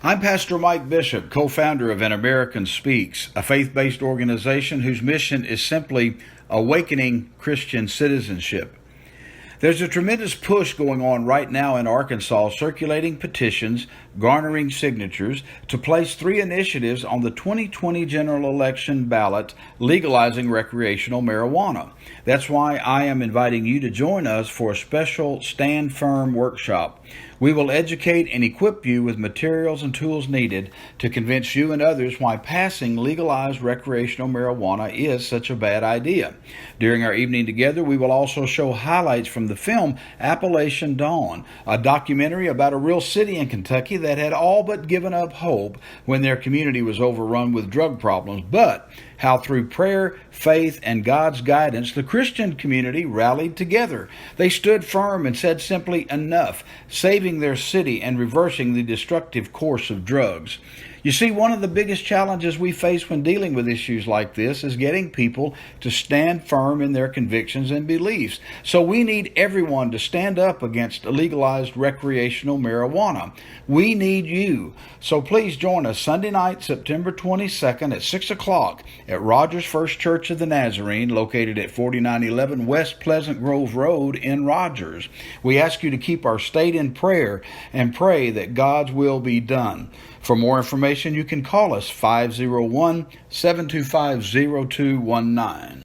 I'm Pastor Mike Bishop, co-founder of An American Speaks, a faith-based organization whose mission is simply awakening Christian citizenship. There's a tremendous push going on right now in Arkansas, circulating petitions, garnering signatures to place 3 initiatives on the 2020 general election ballot legalizing recreational marijuana. That's why I am inviting you to join us for a special Stand Firm workshop. We will educate and equip you with materials and tools needed to convince you and others why passing legalized recreational marijuana is such a bad idea. During our evening together, we will also show highlights from the film Appalachian Dawn, a documentary about a real city in Kentucky that had all but given up hope when their community was overrun with drug problems, but how through prayer, faith, and God's guidance, the Christian community rallied together. They stood firm and said simply enough, saving their city and reversing the destructive course of drugs. You see, one of the biggest challenges we face when dealing with issues like this is getting people to stand firm in their convictions and beliefs. So we need everyone to stand up against legalized recreational marijuana. We need you. So please join us Sunday night, September 22nd at 6 o'clock at Rogers First Church of the Nazarene, located at 4911 West Pleasant Grove Road in Rogers. We ask you to keep our state in prayer and pray that God's will be done. For more information, you can call us 501-725-0219.